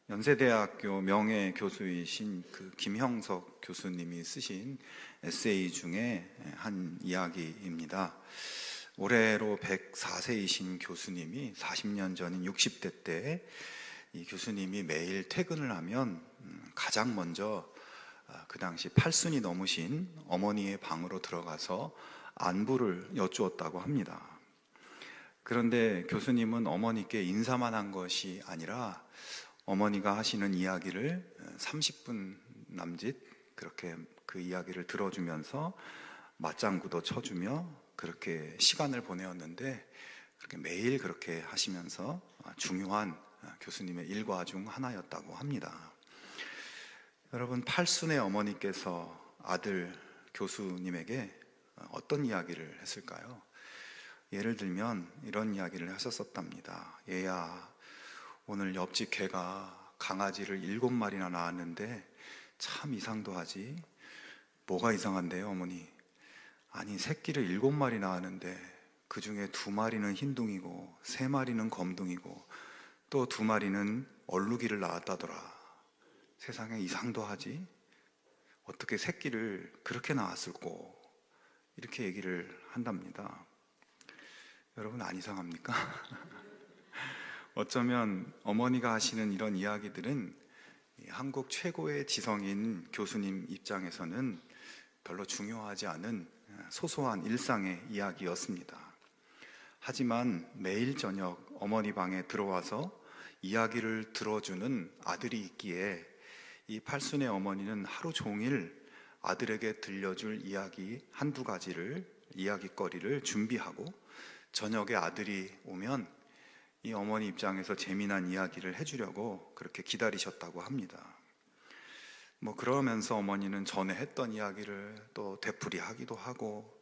연세대학교 명예 교수이신 김형석 교수님이 쓰신 에세이 중에 한 이야기입니다. 올해로 104세이신 교수님이 40년 전인 60대 때 이 교수님이 매일 퇴근을 하면 가장 먼저 그 당시 8순이 넘으신 어머니의 방으로 들어가서 안부를 여쭈었다고 합니다. 그런데 교수님은 어머니께 인사만 한 것이 아니라 어머니가 하시는 이야기를 30분 남짓 그렇게 그 이야기를 들어주면서 맞장구도 쳐주며 그렇게 시간을 보내었는데, 그렇게 매일 그렇게 하시면서 중요한 교수님의 일과 중 하나였다고 합니다. 여러분, 팔순의 어머니께서 아들 교수님에게 어떤 이야기를 했을까요? 예를 들면 이런 이야기를 하셨었답니다. 얘야, 오늘 옆집 개가 강아지를 7마리나 낳았는데 참 이상도 하지. 뭐가 이상한데요, 어머니? 아니, 새끼를 7마리 낳았는데 그 중에 2마리는 흰둥이고 3마리는 검둥이고 또 2마리는 얼룩이를 낳았다더라. 세상에 이상도 하지. 어떻게 새끼를 그렇게 낳았을꼬? 이렇게 얘기를 한답니다. 여러분, 안 이상합니까? 어쩌면 어머니가 하시는 이런 이야기들은 한국 최고의 지성인 교수님 입장에서는 별로 중요하지 않은 소소한 일상의 이야기였습니다. 하지만 매일 저녁 어머니 방에 들어와서 이야기를 들어주는 아들이 있기에 이 팔순의 어머니는 하루 종일 아들에게 들려줄 이야기 한두 가지를, 이야기거리를 준비하고 저녁에 아들이 오면 이 어머니 입장에서 재미난 이야기를 해주려고 그렇게 기다리셨다고 합니다. 그러면서 어머니는 전에 했던 이야기를 또 되풀이하기도 하고,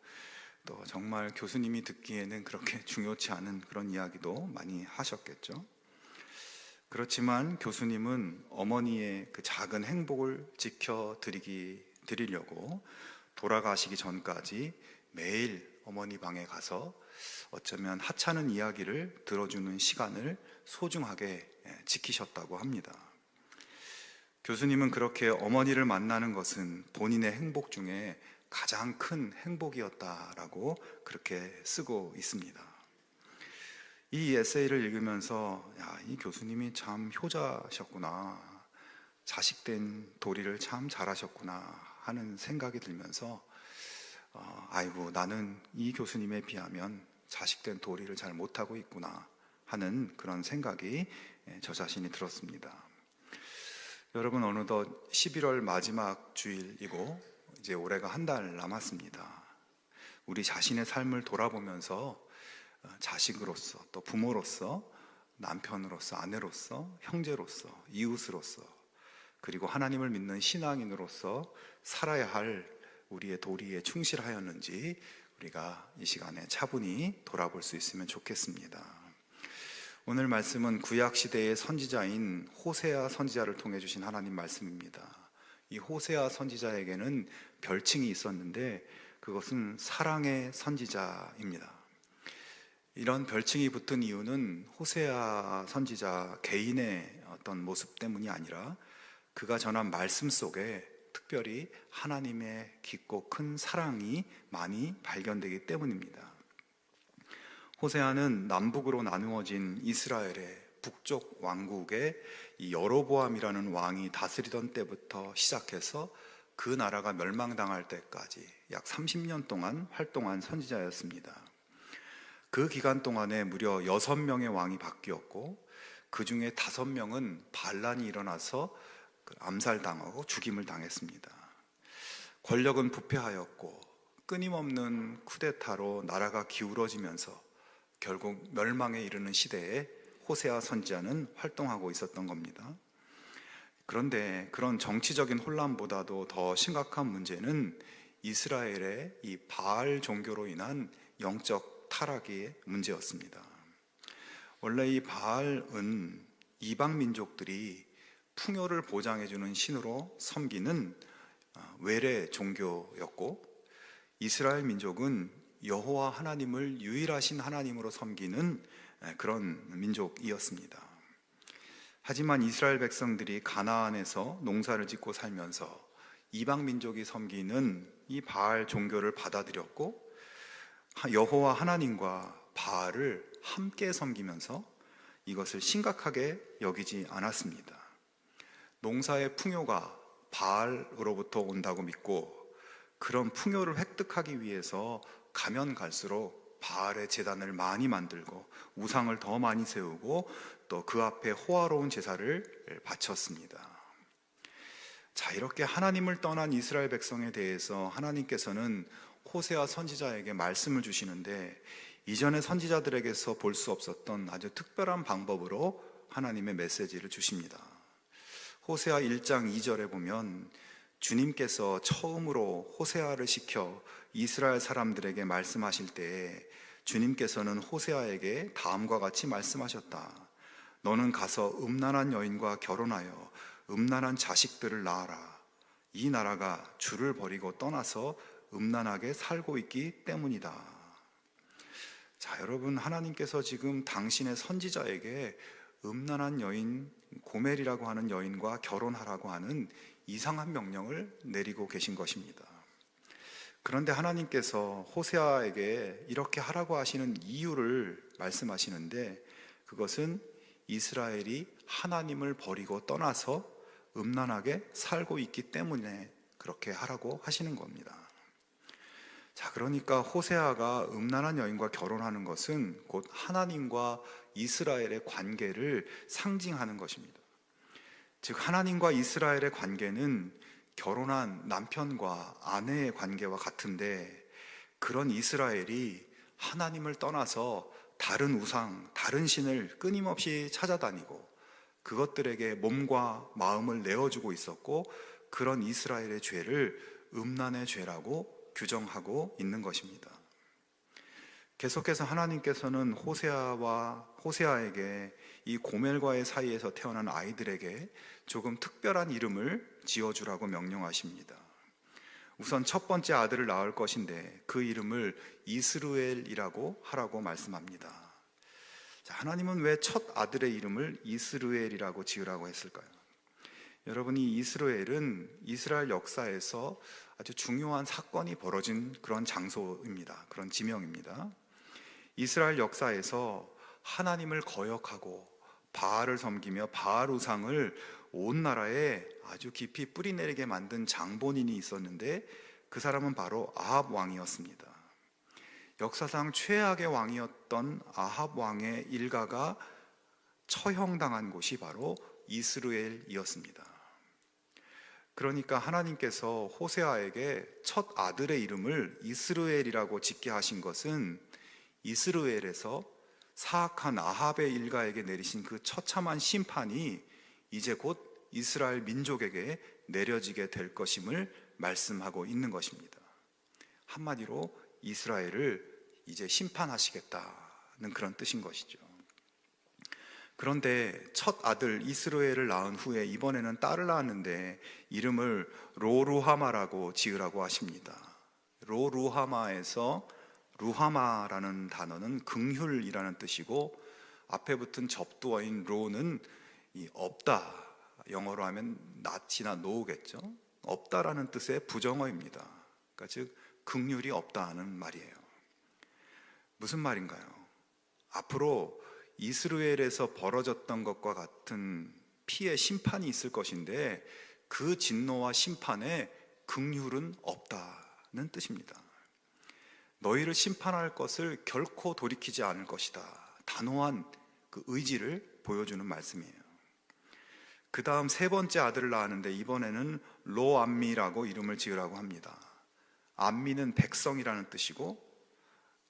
또 정말 교수님이 듣기에는 그렇게 중요치 않은 그런 이야기도 많이 하셨겠죠. 그렇지만 교수님은 어머니의 그 작은 행복을 지켜드리려고 돌아가시기 전까지 매일 어머니 방에 가서 어쩌면 하찮은 이야기를 들어주는 시간을 소중하게 지키셨다고 합니다. 교수님은 그렇게 어머니를 만나는 것은 본인의 행복 중에 가장 큰 행복이었다라고 그렇게 쓰고 있습니다. 이 에세이를 읽으면서 이 교수님이 참 효자셨구나, 자식된 도리를 참 잘하셨구나 하는 생각이 들면서 아이고, 나는 이 교수님에 비하면 자식된 도리를 잘 못하고 있구나 하는 그런 생각이 저 자신이 들었습니다. 여러분, 어느덧 11월 마지막 주일이고 이제 올해가 한 달 남았습니다. 우리 자신의 삶을 돌아보면서 자식으로서, 또 부모로서, 남편으로서, 아내로서, 형제로서, 이웃으로서, 그리고 하나님을 믿는 신앙인으로서 살아야 할 우리의 도리에 충실하였는지 우리가 이 시간에 차분히 돌아볼 수 있으면 좋겠습니다. 오늘 말씀은 구약시대의 선지자인 호세아 선지자를 통해 주신 하나님 말씀입니다. 이 호세아 선지자에게는 별칭이 있었는데 그것은 사랑의 선지자입니다. 이런 별칭이 붙은 이유는 호세아 선지자 개인의 어떤 모습 때문이 아니라 그가 전한 말씀 속에 특별히 하나님의 깊고 큰 사랑이 많이 발견되기 때문입니다. 호세아는 남북으로 나누어진 이스라엘의 북쪽 왕국의 이 여로보암이라는 왕이 다스리던 때부터 시작해서 그 나라가 멸망당할 때까지 약 30년 동안 활동한 선지자였습니다. 그 기간 동안에 무려 6명의 왕이 바뀌었고 그 중에 5명은 반란이 일어나서 암살당하고 죽임을 당했습니다. 권력은 부패하였고 끊임없는 쿠데타로 나라가 기울어지면서 결국 멸망에 이르는 시대에 호세아 선지자는 활동하고 있었던 겁니다. 그런데 그런 정치적인 혼란보다도 더 심각한 문제는 이스라엘의 이 바알 종교로 인한 영적 타락의 문제였습니다. 원래 이 바알은 이방 민족들이 풍요를 보장해주는 신으로 섬기는 외래 종교였고, 이스라엘 민족은 여호와 하나님을 유일하신 하나님으로 섬기는 그런 민족이었습니다. 하지만 이스라엘 백성들이 가나안에서 농사를 짓고 살면서 이방 민족이 섬기는 이 바알 종교를 받아들였고, 여호와 하나님과 바알을 함께 섬기면서 이것을 심각하게 여기지 않았습니다. 농사의 풍요가 바알으로부터 온다고 믿고, 그런 풍요를 획득하기 위해서 가면 갈수록 바알의 제단을 많이 만들고 우상을 더 많이 세우고 또 그 앞에 호화로운 제사를 바쳤습니다. 자, 이렇게 하나님을 떠난 이스라엘 백성에 대해서 하나님께서는 호세아 선지자에게 말씀을 주시는데, 이전의 선지자들에게서 볼 수 없었던 아주 특별한 방법으로 하나님의 메시지를 주십니다. 호세아 1장 2절에 보면 주님께서 처음으로 호세아를 시켜 이스라엘 사람들에게 말씀하실 때에 주님께서는 호세아에게 다음과 같이 말씀하셨다. 너는 가서 음란한 여인과 결혼하여 음란한 자식들을 낳아라. 이 나라가 주를 버리고 떠나서 음란하게 살고 있기 때문이다. 자, 여러분, 하나님께서 지금 당신의 선지자에게 음란한 여인, 고멜이라고 하는 여인과 결혼하라고 하는 이상한 명령을 내리고 계신 것입니다. 그런데 하나님께서 호세아에게 이렇게 하라고 하시는 이유를 말씀하시는데, 그것은 이스라엘이 하나님을 버리고 떠나서 음란하게 살고 있기 때문에 그렇게 하라고 하시는 겁니다. 자, 그러니까 호세아가 음란한 여인과 결혼하는 것은 곧 하나님과 이스라엘의 관계를 상징하는 것입니다. 즉, 하나님과 이스라엘의 관계는 결혼한 남편과 아내의 관계와 같은데, 그런 이스라엘이 하나님을 떠나서 다른 우상, 다른 신을 끊임없이 찾아다니고 그것들에게 몸과 마음을 내어주고 있었고, 그런 이스라엘의 죄를 음란의 죄라고 규정하고 있는 것입니다. 계속해서 하나님께서는 호세아에게 이 고멜과의 사이에서 태어난 아이들에게 조금 특별한 이름을 지어주라고 명령하십니다. 우선 첫 번째 아들을 낳을 것인데 그 이름을 이스루엘이라고 하라고 말씀합니다. 자, 하나님은 왜 첫 아들의 이름을 이스루엘이라고 지으라고 했을까요? 여러분, 이 이스루엘은 이스라엘 역사에서 아주 중요한 사건이 벌어진 그런 장소입니다. 그런 지명입니다. 이스라엘 역사에서 하나님을 거역하고 바알을 섬기며 바알 우상을 온 나라에 아주 깊이 뿌리내리게 만든 장본인이 있었는데, 그 사람은 바로 아합 왕이었습니다. 역사상 최악의 왕이었던 아합 왕의 일가가 처형당한 곳이 바로 이스루엘이었습니다. 그러니까 하나님께서 호세아에게 첫 아들의 이름을 이스루엘이라고 짓게 하신 것은 이스루엘에서 사악한 아합의 일가에게 내리신 그 처참한 심판이 이제 곧 이스라엘 민족에게 내려지게 될 것임을 말씀하고 있는 것입니다. 한마디로 이스라엘을 이제 심판하시겠다는 그런 뜻인 것이죠. 그런데 첫 아들 이스루엘을 낳은 후에 이번에는 딸을 낳았는데 이름을 로루하마라고 지으라고 하십니다. 로루하마에서 루하마라는 단어는 긍휼이라는 뜻이고, 앞에 붙은 접두어인 로는 없다, 영어로 하면 not이나 no겠죠. 없다라는 뜻의 부정어입니다. 그러니까 즉 긍휼이 없다는 말이에요. 무슨 말인가요? 앞으로 이스라엘에서 벌어졌던 것과 같은 피해 심판이 있을 것인데, 그 진노와 심판에 긍휼은 없다는 뜻입니다. 너희를 심판할 것을 결코 돌이키지 않을 것이다, 단호한 그 의지를 보여주는 말씀이에요. 그 다음 세 번째 아들을 낳았는데 이번에는 로암미라고 이름을 지으라고 합니다. 암미는 백성이라는 뜻이고,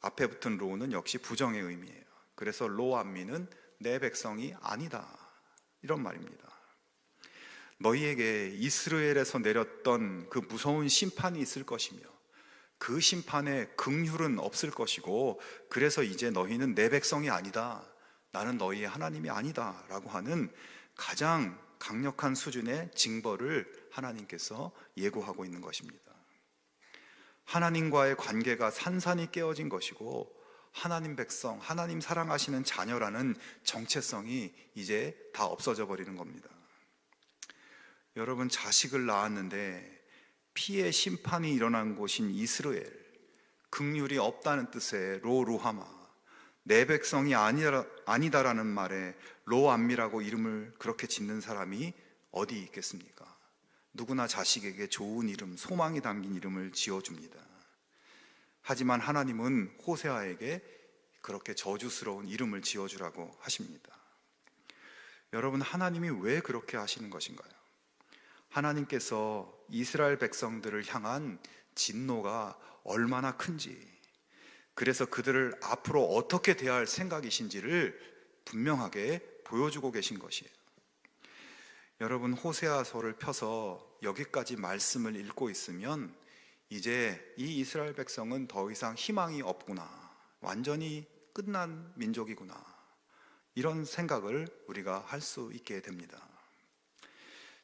앞에 붙은 로는 역시 부정의 의미예요. 그래서 로암미는 내 백성이 아니다, 이런 말입니다. 너희에게 이스라엘에서 내렸던 그 무서운 심판이 있을 것이며 그 심판에 긍휼은 없을 것이고, 그래서 이제 너희는 내 백성이 아니다, 나는 너희의 하나님이 아니다 라고 하는 가장 강력한 수준의 징벌을 하나님께서 예고하고 있는 것입니다. 하나님과의 관계가 산산이 깨어진 것이고, 하나님 백성, 하나님 사랑하시는 자녀라는 정체성이 이제 다 없어져 버리는 겁니다. 여러분, 자식을 낳았는데 피의 심판이 일어난 곳인 이스라엘, 긍휼이 없다는 뜻의 로루하마, 내 백성이 아니다라는 말에 로암미라고 이름을 그렇게 짓는 사람이 어디 있겠습니까? 누구나 자식에게 좋은 이름, 소망이 담긴 이름을 지어줍니다. 하지만 하나님은 호세아에게 그렇게 저주스러운 이름을 지어주라고 하십니다. 여러분, 하나님이 왜 그렇게 하시는 것인가요? 하나님께서 이스라엘 백성들을 향한 진노가 얼마나 큰지, 그래서 그들을 앞으로 어떻게 대할 생각이신지를 분명하게 보여주고 계신 것이에요. 여러분, 호세아서를 펴서 여기까지 말씀을 읽고 있으면 이제 이 이스라엘 백성은 더 이상 희망이 없구나, 완전히 끝난 민족이구나, 이런 생각을 우리가 할 수 있게 됩니다.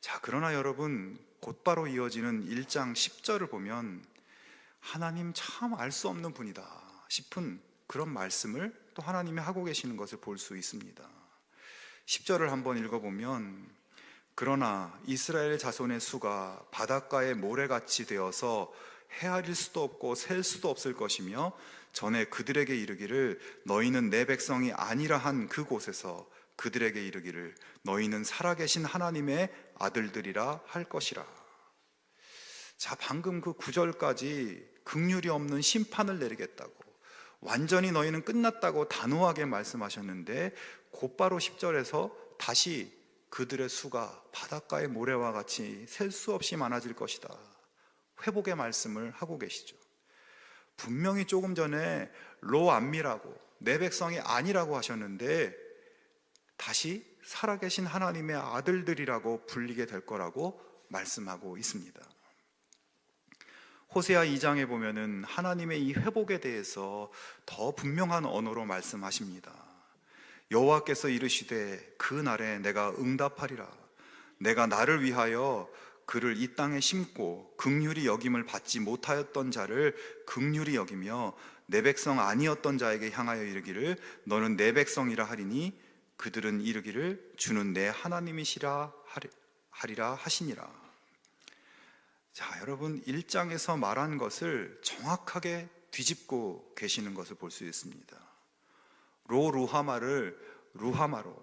자, 그러나 여러분, 곧바로 이어지는 1장 10절을 보면 하나님 참 알 수 없는 분이다 싶은 그런 말씀을 또 하나님이 하고 계시는 것을 볼 수 있습니다. 10절을 한번 읽어보면, 그러나 이스라엘 자손의 수가 바닷가의 모래같이 되어서 헤아릴 수도 없고 셀 수도 없을 것이며, 전에 그들에게 이르기를 너희는 내 백성이 아니라 한 그곳에서 그들에게 이르기를 너희는 살아계신 하나님의 아들들이라 할 것이라. 자, 방금 그 9절까지 긍휼이 없는 심판을 내리겠다고, 완전히 너희는 끝났다고 단호하게 말씀하셨는데, 곧바로 10절에서 다시 그들의 수가 바닷가의 모래와 같이 셀 수 없이 많아질 것이다, 회복의 말씀을 하고 계시죠. 분명히 조금 전에 로암미라고, 내 백성이 아니라고 하셨는데 다시 살아계신 하나님의 아들들이라고 불리게 될 거라고 말씀하고 있습니다. 호세아 2장에 보면은 하나님의 이 회복에 대해서 더 분명한 언어로 말씀하십니다. 여호와께서 이르시되 그 날에 내가 응답하리라. 내가 나를 위하여 그를 이 땅에 심고 긍휼히 여김을 받지 못하였던 자를 긍휼히 여기며 내 백성 아니었던 자에게 향하여 이르기를 너는 내 백성이라 하리니 그들은 이르기를 주는 내 하나님이시라 하리라 하시니라. 자, 여러분, 1장에서 말한 것을 정확하게 뒤집고 계시는 것을 볼 수 있습니다. 로루하마를 루하마로,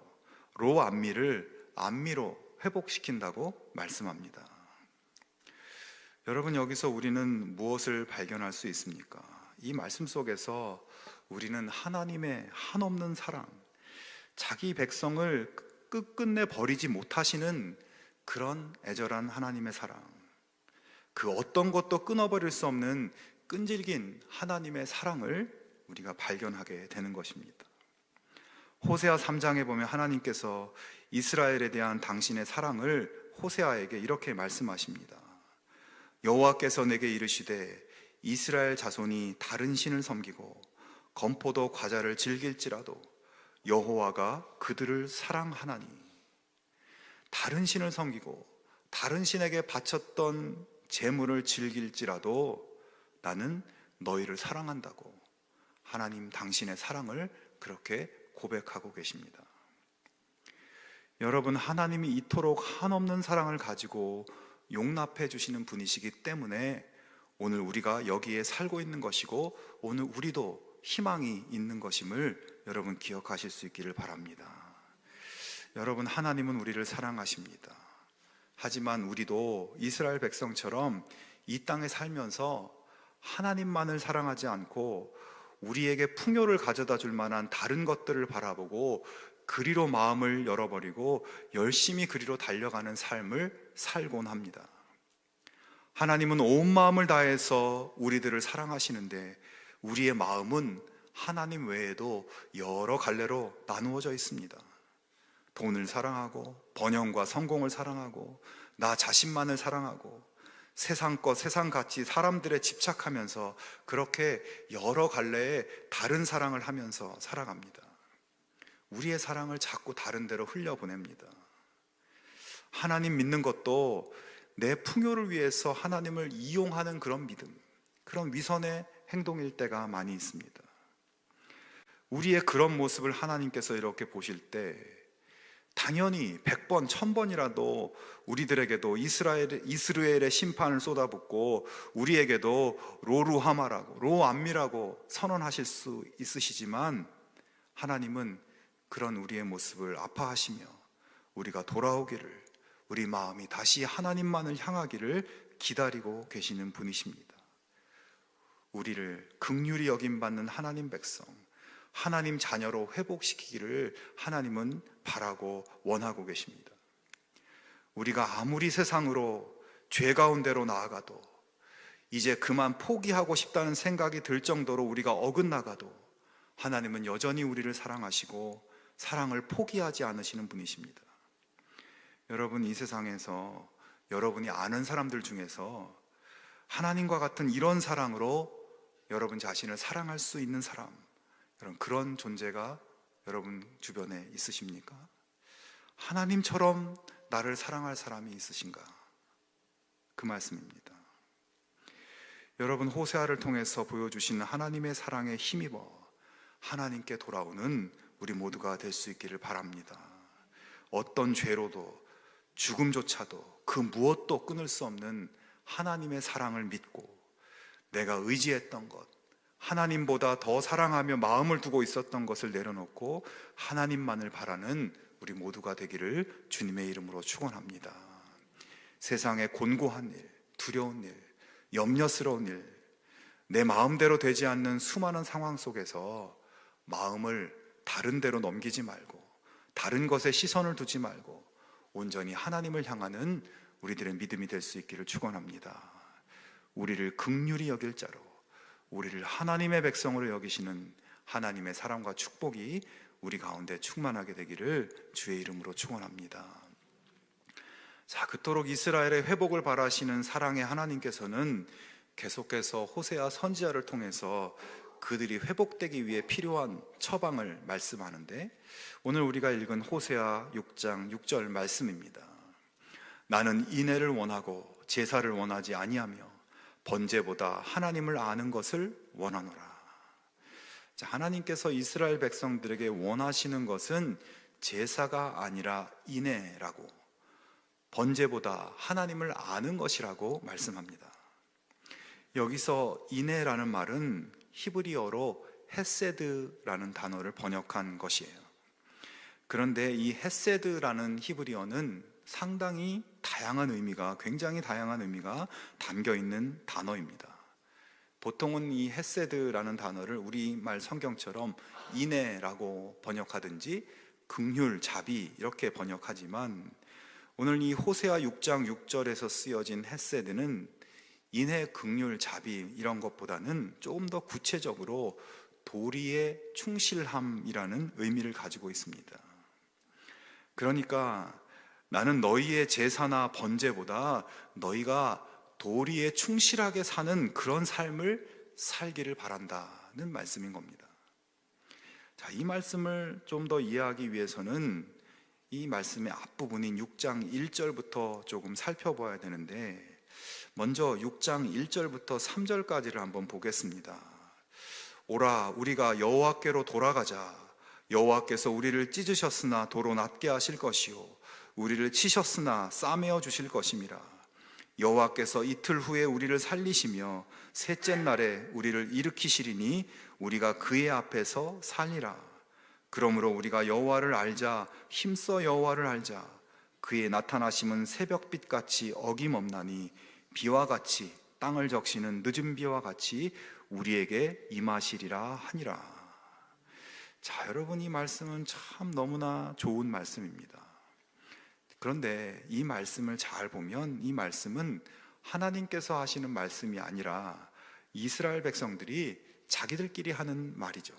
로암미를 암미로 회복시킨다고 말씀합니다. 여러분, 여기서 우리는 무엇을 발견할 수 있습니까? 이 말씀 속에서 우리는 하나님의 한없는 사랑, 자기 백성을 끝끝내 버리지 못하시는 그런 애절한 하나님의 사랑, 그 어떤 것도 끊어버릴 수 없는 끈질긴 하나님의 사랑을 우리가 발견하게 되는 것입니다. 호세아 3장에 보면 하나님께서 이스라엘에 대한 당신의 사랑을 호세아에게 이렇게 말씀하십니다. 여호와께서 내게 이르시되 이스라엘 자손이 다른 신을 섬기고 건포도 과자를 즐길지라도 여호와가 그들을 사랑하나니. 다른 신을 섬기고 다른 신에게 바쳤던 재물을 즐길지라도 나는 너희를 사랑한다고 하나님 당신의 사랑을 그렇게 고백하고 계십니다. 여러분, 하나님이 이토록 한없는 사랑을 가지고 용납해 주시는 분이시기 때문에 오늘 우리가 여기에 살고 있는 것이고 오늘 우리도 희망이 있는 것임을 여러분 기억하실 수 있기를 바랍니다. 여러분, 하나님은 우리를 사랑하십니다. 하지만 우리도 이스라엘 백성처럼 이 땅에 살면서 하나님만을 사랑하지 않고 우리에게 풍요를 가져다 줄 만한 다른 것들을 바라보고 그리로 마음을 열어버리고 열심히 그리로 달려가는 삶을 살곤 합니다. 하나님은 온 마음을 다해서 우리들을 사랑하시는데 우리의 마음은 하나님 외에도 여러 갈래로 나누어져 있습니다. 돈을 사랑하고 번영과 성공을 사랑하고 나 자신만을 사랑하고 세상 것, 세상 가치, 사람들에 집착하면서 그렇게 여러 갈래의 다른 사랑을 하면서 살아갑니다. 우리의 사랑을 자꾸 다른 데로 흘려보냅니다. 하나님 믿는 것도 내 풍요를 위해서 하나님을 이용하는 그런 믿음, 그런 위선의 행동일 때가 많이 있습니다. 우리의 그런 모습을 하나님께서 이렇게 보실 때 당연히 100번, 1000번이라도 우리들에게도 이스라엘의 심판을 쏟아붓고 우리에게도 로루하마라고, 로암미라고 선언하실 수 있으시지만 하나님은 그런 우리의 모습을 아파하시며 우리가 돌아오기를, 우리 마음이 다시 하나님만을 향하기를 기다리고 계시는 분이십니다. 우리를 긍휼히 여김받는 하나님 백성, 하나님 자녀로 회복시키기를 하나님은 바라고 원하고 계십니다. 우리가 아무리 세상으로 죄 가운데로 나아가도, 이제 그만 포기하고 싶다는 생각이 들 정도로 우리가 어긋나가도 하나님은 여전히 우리를 사랑하시고 사랑을 포기하지 않으시는 분이십니다. 여러분, 이 세상에서 여러분이 아는 사람들 중에서 하나님과 같은 이런 사랑으로 여러분 자신을 사랑할 수 있는 사람, 그런 존재가 여러분 주변에 있으십니까? 하나님처럼 나를 사랑할 사람이 있으신가? 그 말씀입니다. 여러분, 호세아를 통해서 보여주신 하나님의 사랑에 힘입어 하나님께 돌아오는 우리 모두가 될 수 있기를 바랍니다. 어떤 죄로도, 죽음조차도, 그 무엇도 끊을 수 없는 하나님의 사랑을 믿고 내가 의지했던 것, 하나님보다 더 사랑하며 마음을 두고 있었던 것을 내려놓고 하나님만을 바라는 우리 모두가 되기를 주님의 이름으로 축원합니다. 세상의 곤고한 일, 두려운 일, 염려스러운 일, 내 마음대로 되지 않는 수많은 상황 속에서 마음을 다른 데로 넘기지 말고, 다른 것에 시선을 두지 말고 온전히 하나님을 향하는 우리들의 믿음이 될 수 있기를 축원합니다. 우리를 긍휼히 여길 자로, 우리를 하나님의 백성으로 여기시는 하나님의 사랑과 축복이 우리 가운데 충만하게 되기를 주의 이름으로 축원합니다. 자, 그토록 이스라엘의 회복을 바라시는 사랑의 하나님께서는 계속해서 호세아 선지자를 통해서 그들이 회복되기 위해 필요한 처방을 말씀하는데, 오늘 우리가 읽은 호세아 6장 6절 말씀입니다. 나는 인애를 원하고 제사를 원하지 아니하며 번제보다 하나님을 아는 것을 원하노라. 자, 하나님께서 이스라엘 백성들에게 원하시는 것은 제사가 아니라 인애라고, 번제보다 하나님을 아는 것이라고 말씀합니다. 여기서 인애라는 말은 히브리어로 헤세드라는 단어를 번역한 것이에요. 그런데 이 헤세드라는 히브리어는 상당히 다양한 의미가, 굉장히 다양한 의미가 담겨 있는 단어입니다. 보통은 이 헤세드라는 단어를 우리말 성경처럼 인애라고 번역하든지 긍휼, 자비 이렇게 번역하지만, 오늘 이 호세아 6장 6절에서 쓰여진 헤세드는 인애, 긍휼, 자비 이런 것보다는 조금 더 구체적으로 도리의 충실함이라는 의미를 가지고 있습니다. 그러니까 나는 너희의 제사나 번제보다 너희가 도리에 충실하게 사는 그런 삶을 살기를 바란다는 말씀인 겁니다. 자, 이 말씀을 좀 더 이해하기 위해서는 이 말씀의 앞부분인 6장 1절부터 조금 살펴봐야 되는데, 먼저 6장 1절부터 3절까지를 한번 보겠습니다. 오라, 우리가 여호와께로 돌아가자. 여호와께서 우리를 찢으셨으나 도로 낫게 하실 것이요 우리를 치셨으나 싸매어 주실 것임이라. 여호와께서 이틀 후에 우리를 살리시며 셋째 날에 우리를 일으키시리니 우리가 그의 앞에서 살리라. 그러므로 우리가 여호와를 알자. 힘써 여호와를 알자. 그의 나타나심은 새벽빛같이 어김없나니 비와 같이, 땅을 적시는 늦은 비와 같이 우리에게 임하시리라 하니라. 자, 여러분, 이 말씀은 참 너무나 좋은 말씀입니다. 그런데 이 말씀을 잘 보면 이 말씀은 하나님께서 하시는 말씀이 아니라 이스라엘 백성들이 자기들끼리 하는 말이죠.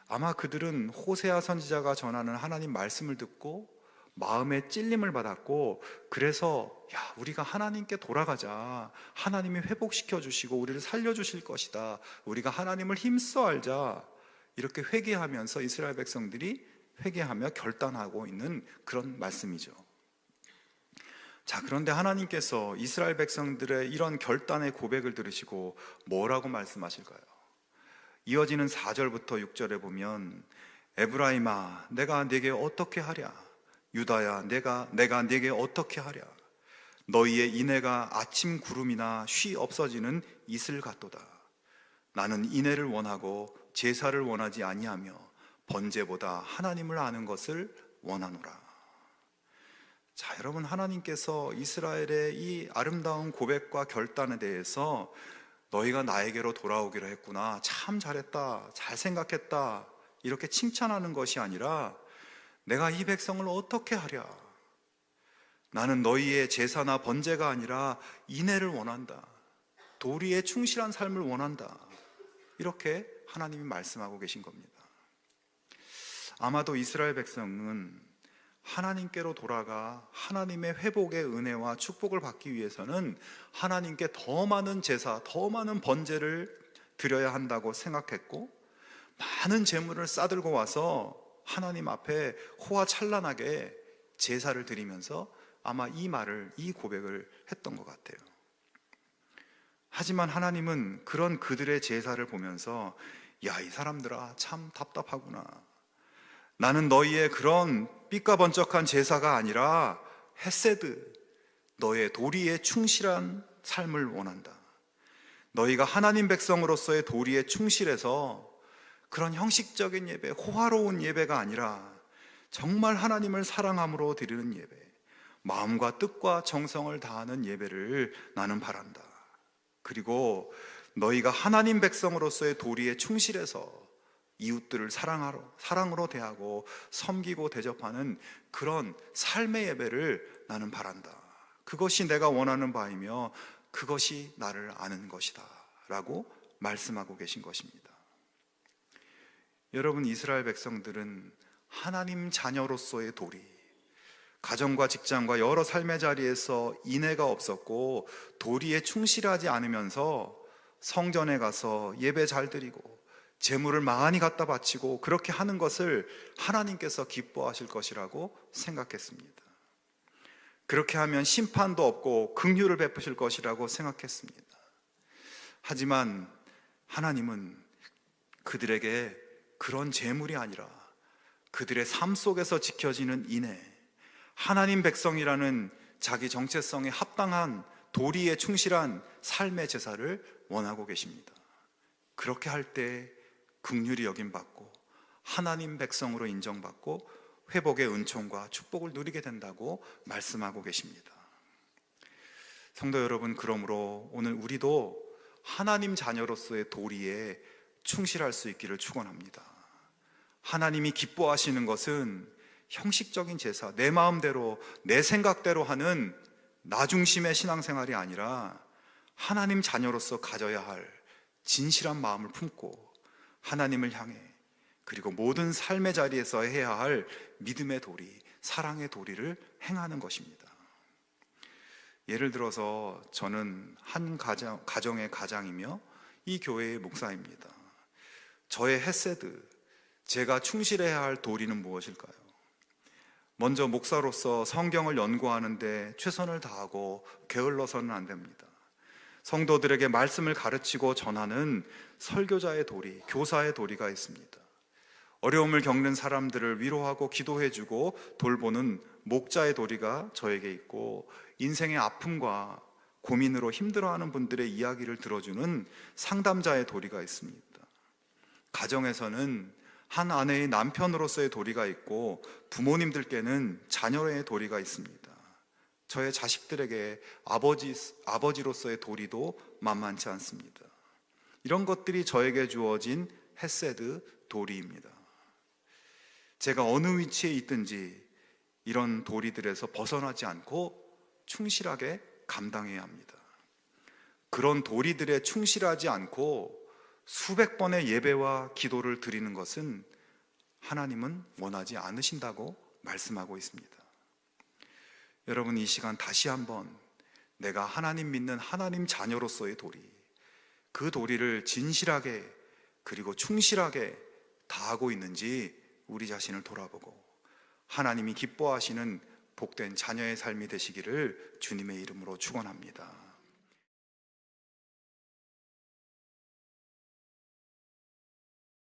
아마 그들은 호세아 선지자가 전하는 하나님 말씀을 듣고 마음에 찔림을 받았고, 그래서 야, 우리가 하나님께 돌아가자. 하나님이 회복시켜 주시고 우리를 살려주실 것이다. 우리가 하나님을 힘써 알자. 이렇게 회개하면서 이스라엘 백성들이 회개하며 결단하고 있는 그런 말씀이죠. 자, 그런데 하나님께서 이스라엘 백성들의 이런 결단의 고백을 들으시고 뭐라고 말씀하실까요? 이어지는 4절부터 6절에 보면 에브라임아 내가 네게 어떻게 하랴, 유다야 내가 네게 어떻게 하랴. 너희의 인애가 아침 구름이나 쉬 없어지는 이슬 같도다. 나는 인애를 원하고 제사를 원하지 아니하며 번제보다 하나님을 아는 것을 원하노라. 자, 여러분, 하나님께서 이스라엘의 이 아름다운 고백과 결단에 대해서 너희가 나에게로 돌아오기로 했구나, 참 잘했다, 잘 생각했다, 이렇게 칭찬하는 것이 아니라 내가 이 백성을 어떻게 하랴, 나는 너희의 제사나 번제가 아니라 인애를 원한다, 도리에 충실한 삶을 원한다, 이렇게 하나님이 말씀하고 계신 겁니다. 아마도 이스라엘 백성은 하나님께로 돌아가 하나님의 회복의 은혜와 축복을 받기 위해서는 하나님께 더 많은 제사, 더 많은 번제를 드려야 한다고 생각했고, 많은 제물을 싸들고 와서 하나님 앞에 호화찬란하게 제사를 드리면서 아마 이 고백을 했던 것 같아요. 하지만 하나님은 그런 그들의 제사를 보면서 야, 이 사람들아 참 답답하구나, 나는 너희의 그런 삐까번쩍한 제사가 아니라 헤세드, 너의 도리에 충실한 삶을 원한다. 너희가 하나님 백성으로서의 도리에 충실해서 그런 형식적인 예배, 호화로운 예배가 아니라 정말 하나님을 사랑함으로 드리는 예배, 마음과 뜻과 정성을 다하는 예배를 나는 바란다. 그리고 너희가 하나님 백성으로서의 도리에 충실해서 이웃들을 사랑으로 대하고 섬기고 대접하는 그런 삶의 예배를 나는 바란다. 그것이 내가 원하는 바이며 그것이 나를 아는 것이다 라고 말씀하고 계신 것입니다. 여러분, 이스라엘 백성들은 하나님 자녀로서의 도리, 가정과 직장과 여러 삶의 자리에서 인애가 없었고 도리에 충실하지 않으면서 성전에 가서 예배 잘 드리고 재물을 많이 갖다 바치고 그렇게 하는 것을 하나님께서 기뻐하실 것이라고 생각했습니다. 그렇게 하면 심판도 없고 긍휼을 베푸실 것이라고 생각했습니다. 하지만 하나님은 그들에게 그런 재물이 아니라 그들의 삶 속에서 지켜지는 인애, 하나님 백성이라는 자기 정체성에 합당한 도리에 충실한 삶의 제사를 원하고 계십니다. 그렇게 할 때 긍휼히 여김받고 하나님 백성으로 인정받고 회복의 은총과 축복을 누리게 된다고 말씀하고 계십니다. 성도 여러분, 그러므로 오늘 우리도 하나님 자녀로서의 도리에 충실할 수 있기를 축원합니다. 하나님이 기뻐하시는 것은 형식적인 제사, 내 마음대로 내 생각대로 하는 나 중심의 신앙생활이 아니라 하나님 자녀로서 가져야 할 진실한 마음을 품고 하나님을 향해, 그리고 모든 삶의 자리에서 해야 할 믿음의 도리, 사랑의 도리를 행하는 것입니다. 예를 들어서 저는 한 가정의 가장이며 이 교회의 목사입니다. 저의 헤세드, 제가 충실해야 할 도리는 무엇일까요? 먼저 목사로서 성경을 연구하는데 최선을 다하고 게을러서는 안 됩니다. 성도들에게 말씀을 가르치고 전하는 설교자의 도리, 교사의 도리가 있습니다. 어려움을 겪는 사람들을 위로하고 기도해주고 돌보는 목자의 도리가 저에게 있고, 인생의 아픔과 고민으로 힘들어하는 분들의 이야기를 들어주는 상담자의 도리가 있습니다. 가정에서는 한 아내의 남편으로서의 도리가 있고 부모님들께는 자녀의 도리가 있습니다. 저의 자식들에게 아버지로서의 도리도 만만치 않습니다. 이런 것들이 저에게 주어진 헤세드 도리입니다. 제가 어느 위치에 있든지 이런 도리들에서 벗어나지 않고 충실하게 감당해야 합니다. 그런 도리들에 충실하지 않고 수백 번의 예배와 기도를 드리는 것은 하나님은 원하지 않으신다고 말씀하고 있습니다. 여러분, 이 시간 다시 한번 내가 하나님 믿는 하나님 자녀로서의 도리, 그 도리를 진실하게 그리고 충실하게 다하고 있는지 우리 자신을 돌아보고 하나님이 기뻐하시는 복된 자녀의 삶이 되시기를 주님의 이름으로 축원합니다.